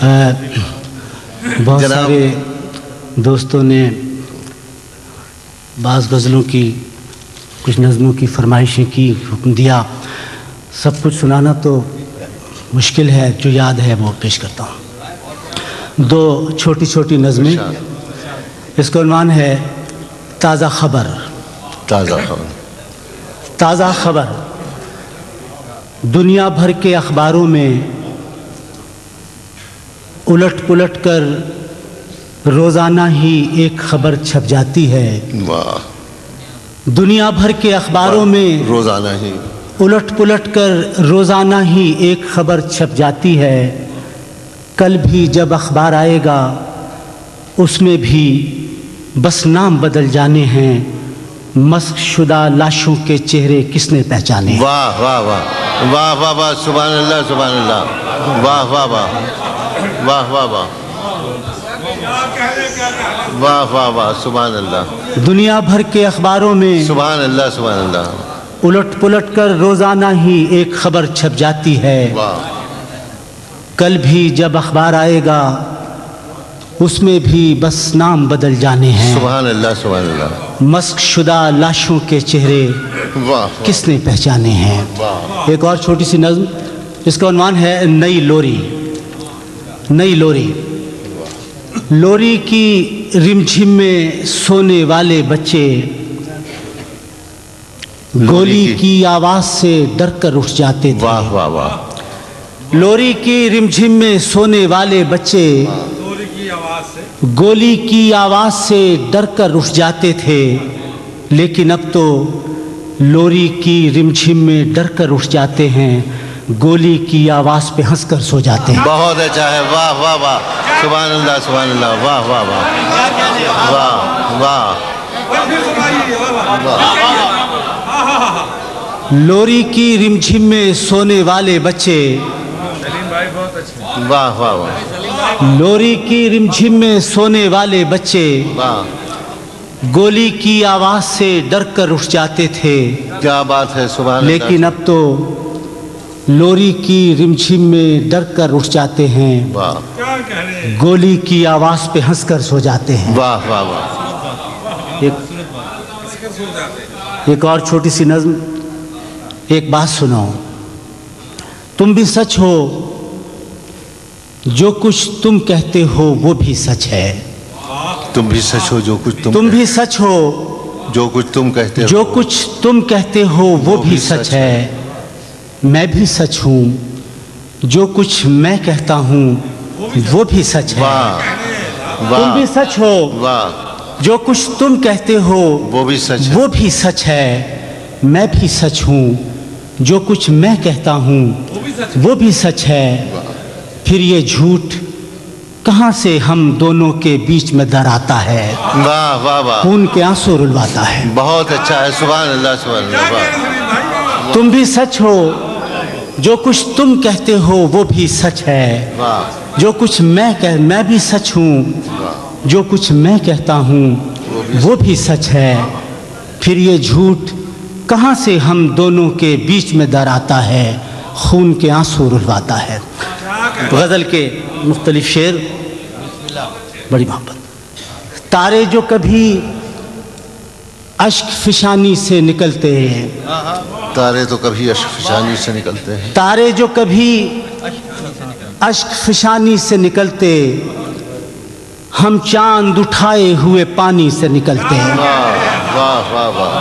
بہت سارے دوستوں نے بعض غزلوں کی کچھ نظموں کی فرمائشیں کی، حکم دیا، سب کچھ سنانا تو مشکل ہے، جو یاد ہے وہ پیش کرتا ہوں۔ دو چھوٹی چھوٹی نظمیں، اس کا عنوان ہے تازہ خبر۔ تازہ خبر۔ تازہ خبر۔ دنیا بھر کے اخباروں میں الٹ پلٹ کر روزانہ ہی ایک خبر چھپ جاتی ہے۔ واہ۔ دنیا بھر کے اخباروں میں روزانہ ہی الٹ پلٹ کر روزانہ ہی ایک خبر چھپ جاتی ہے۔ کل بھی جب اخبار آئے گا اس میں بھی بس نام بدل جانے ہیں، مسخ شدہ لاشوں کے چہرے کس نے پہچانے؟ واہ واہ واہ واہ واہ واہ، سبحان اللہ سبحان اللہ، واہ واہ واہ واہ واہ واہ واہ واہ واہ، سبحان اللہ۔ دنیا بھر کے اخباروں میں سبحان اللہ سبحان اللہ، الٹ پلٹ کر روزانہ ہی ایک خبر چھپ جاتی ہے۔ واہ۔ کل بھی جب اخبار آئے گا اس میں بھی بس نام بدل جانے ہیں، سبحان اللہ سبحان اللہ، مسخ شدہ لاشوں کے چہرے واہ کس نے پہچانے ہیں؟ واہ۔ ایک اور چھوٹی سی نظم، جس کا عنوان ہے نئی لوری۔ نئی لوری۔ لوری کی رمجھم میں سونے والے بچے گولی کی آواز سے ڈر کر اٹھ جاتے تھے۔ واہ واہ واہ، لوری کی رمجھم میں سونے والے بچے گولی کی آواز سے ڈر کر اٹھ جاتے تھے، لیکن اب تو لوری کی رمجھم میں ڈر کر اٹھ جاتے ہیں، گولی کی آواز پہ ہنس کر سو جاتے ہیں۔ بہت اچھا ہے، واہ واہ واہ، سبحان اللہ سبحان اللہ، واہ واہ واہ واہ واہ۔ لوری کی رمجھم میں سونے والے بچے واہ واہ واہ، لوری کی رمجھم میں سونے والے بچے واہ، گولی کی آواز سے ڈر کر اٹھ جاتے تھے، کیا بات ہے، سبحان اللہ۔ لیکن اب تو لوری کی رمجھم میں ڈر کر اٹھ جاتے ہیں، واہ گولی کی آواز پہ ہنس کر سو جاتے ہیں۔ واہ واہ واہ، ایک اور چھوٹی سی نظم، ایک بات سنو، تم بھی سچ ہو، جو کچھ تم کہتے ہو وہ بھی سچ ہے۔ تم بھی سچ ہو، جو کچھ تم بھی سچ ہو، جو کچھ تم کہتے ہو، جو کچھ تم کہتے ہو وہ بھی سچ ہے۔ میں بھی سچ ہوں، جو کچھ میں کہتا ہوں وہ بھی سچ ہے۔ واہ تم بھی سچ ہو، واہ، جو کچھ تم کہتے ہو وہ بھی سچ ہے، وہ بھی سچ ہے۔ میں بھی سچ ہوں، جو کچھ میں کہتا ہوں وہ بھی سچ ہے۔ پھر یہ جھوٹ کہاں سے ہم دونوں کے بیچ میں در آتا ہے، واہ واہ واہ، خون کے آنسو رلواتا ہے۔ بہت اچھا ہے، سبحان اللہ سبحان اللہ، واہ تم بھی سچ ہو، جو کچھ تم کہتے ہو وہ بھی سچ ہے۔ واہ جو کچھ میں بھی سچ ہوں، جو کچھ میں کہتا ہوں وہ بھی سچ ہے۔ پھر یہ جھوٹ کہاں سے ہم دونوں کے بیچ میں در آتا ہے، خون کے آنسو رلواتا ہے۔ غزل کے مختلف شعر، بڑی محبت۔ تارے جو کبھی اشک فشانی سے نکلتے ہیں، تارے تو کبھی اشک فشانی سے نکلتے ہیں، تارے جو کبھی اشک فشانی سے نکلتے، ہم چاند اٹھائے ہوئے پانی سے نکلتے ہیں۔ واہ واہ واہ واہ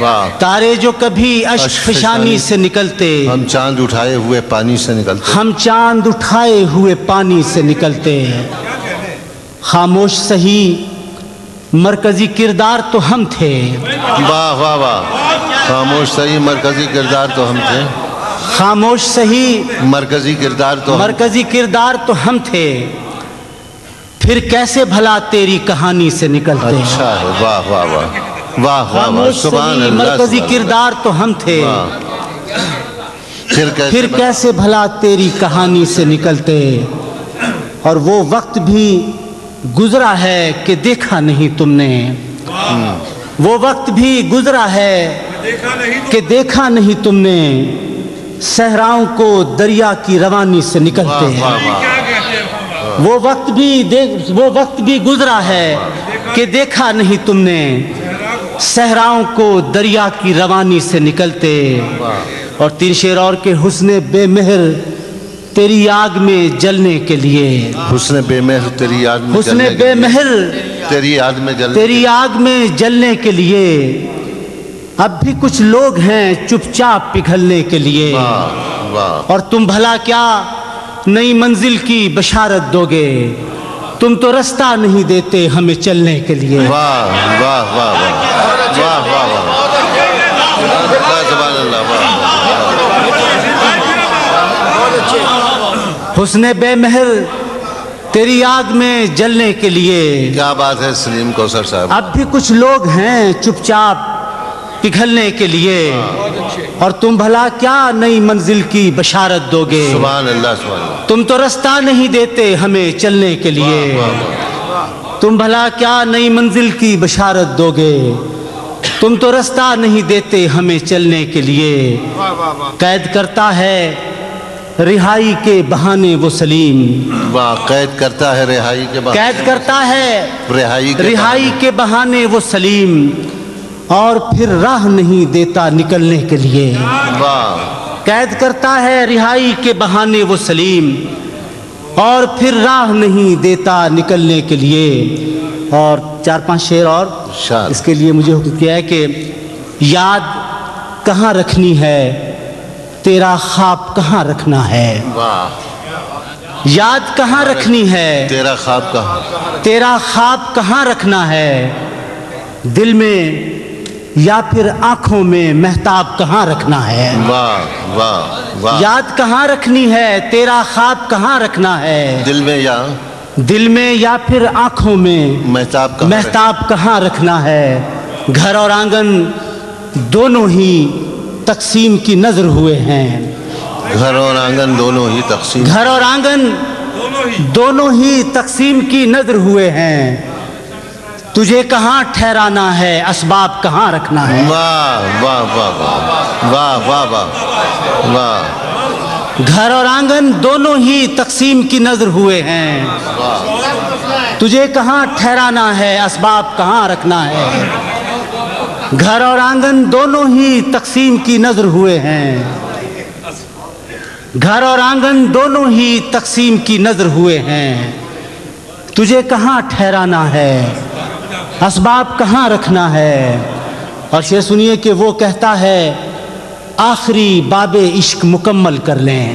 واہ، تارے جو کبھی اشک فشانی سے نکلتے، ہم چاند اٹھائے ہوئے پانی سے نکلتے، ہم چاند اٹھائے ہوئے پانی سے نکلتے ہیں۔ خاموش سہی مرکزی کردار تو ہم تھے، واہ واہ واہ، خاموش صحیح مرکزی کردار تو ہم تھے، خاموش سہی مرکزی کردار تو مرکزی کردار تو ہم تھے، پھر کیسے بھلا تیری کہانی سے نکلتے ہیں۔ اچھا ہے، واہ واہ واہ واہ واہ واہ، خاموش سبحان سہی اللہ، مرکزی سبحان کردار تو ہم تھے، اللہ۔ پھر کیسے بھلا تیری کہانی سے نکلتے، اور وہ وقت بھی گزرا ہے کہ دیکھا نہیں تم نے، وہ وقت بھی گزرا ہے کہ دیکھا نہیں تم نے، صحراؤں کو دریا کی روانی سے نکلتے ہیں۔ وہ وقت بھی گزرا ہے کہ دیکھا نہیں تم نے صحراؤں کو دریا کی روانی سے نکلتے. اور 3 شعر اور کے حسن بے مہر تیری آگ میں جلنے کے لیے. حسن بے مہر تیری یاد میں حسن بے مہر تیری یاد میں تیری آگ میں جلنے کے لیے اب بھی کچھ لوگ ہیں چپ چاپ پگھلنے کے لیے. اور تم بھلا کیا نئی منزل کی بشارت دو گے, تم تو رستہ نہیں دیتے ہمیں چلنے کے لیے. واہ واہ واہ واہ واہ واہ واہ سبحان اللہ. حسن بے مہر تیری آگ میں جلنے کے لیے کیا بات ہے سلیم کوثر صاحب. اب بھی کچھ لوگ ہیں چپ چاپ پگھلنے کے لیے, اور تم بھلا کیا نئی منزل کی بشارت دو گے. سبحان اللہ سبحان اللہ. تم تو رستہ نہیں دیتے ہمیں چلنے کے لیے. تم بھلا کیا نئی منزل کی بشارت دو گے, تم تو رستہ نہیں دیتے ہمیں چلنے کے لیے. قید کرتا ہے رہائی کے بہانے وہ سلیم. قید کرتا ہے رہائی کے بہانے. قید کرتا ہے رہائی کے بہانے وہ سلیم, اور پھر راہ نہیں دیتا نکلنے کے لیے. قید کرتا ہے رہائی کے بہانے وہ سلیم, اور پھر راہ نہیں دیتا نکلنے کے لیے. اور 4-5 شعر اور اس کے لیے مجھے حکم کیا ہے کہ یاد کہاں رکھنی ہے تیرا خواب کہاں رکھنا ہے. یاد کہاں رکھنی ہے تیرا خواب کہاں رکھنا ہے, دل میں یا پھر آنکھوں میں مہتاب کہاں رکھنا ہے. یاد کہاں رکھنی ہے تیرا خواب کہاں رکھنا ہے, دل میں یا پھر آنکھوں میں مہتاب کہاں رکھنا ہے. گھر اور آنگن دونوں ہی تقسیم کی نظر ہوئے ہیں. گھر اور آنگن دونوں ہی تقسیم کی نظر ہوئے ہیں. تجھے کہاں ٹھہرانا ہے اسباب کہاں رکھنا ہے. واہ واہ واہ واہ واہ واہ واہ. گھر اور آنگن دونوں ہی تقسیم کی نظر ہوئے ہیں. تجھے کہاں ٹھہرانا ہے اسباب کہاں رکھنا ہے. گھر اور آنگن دونوں ہی تقسیم کی نظر ہوئے ہیں. گھر اور آنگن دونوں ہی تقسیم کی نظر ہوئے ہیں. تجھے کہاں ٹھہرانا ہے اسباب کہاں رکھنا ہے. اور شعر سنیے کہ وہ کہتا ہے آخری باب عشق مکمل کر لیں.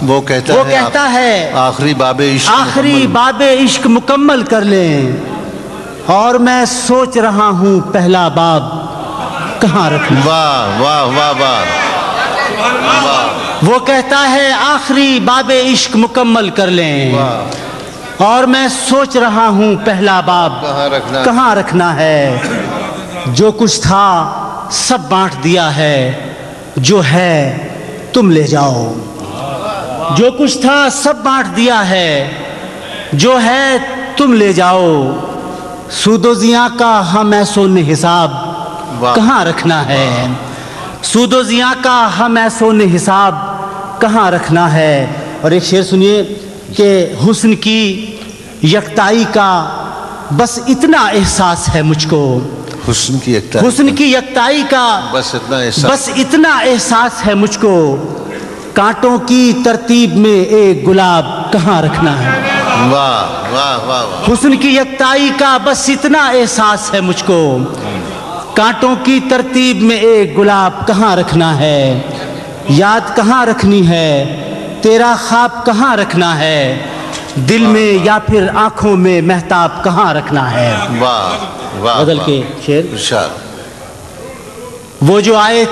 وہ کہتا ہے آخری باب عشق مکمل کر لیں, اور میں سوچ رہا ہوں پہلا باب کہاں رکھنا. واہ واہ واہ واہ. وہ کہتا ہے آخری باب عشق مکمل کر لیں, اور میں سوچ رہا ہوں پہلا باب کہاں رکھنا ہے. جو کچھ تھا سب بانٹ دیا ہے, جو ہے تم لے جاؤ. جو کچھ تھا سب بانٹ دیا ہے, جو ہے تم لے جاؤ. سود و زیاں کا ہم ایسون حساب کہاں رکھنا ہے. سود و زیاں کا ہم ایسون حساب کہاں رکھنا ہے. اور ایک شعر سنیے کہ حسن کی یکتائی کا بس اتنا احساس ہے مجھ کو. حسن کی یکتائی کا بس اتنا احساس ہے مجھ کو. کانٹوں کی ترتیب میں ایک گلاب کہاں رکھنا ہے. واہ واہ واہ. حسن کی یکتائی کا بس اتنا احساس ہے مجھ کو. کانٹوں کی ترتیب میں ایک گلاب کہاں رکھنا ہے. یاد کہاں رکھنی ہے تیرا خواب کہاں رکھنا ہے, دل میں یا پھر آنکھوں میں مہتاب کہاں رکھنا ہے. واہ واہ. بدل کے شعر. ارشاد. وہ جو آئے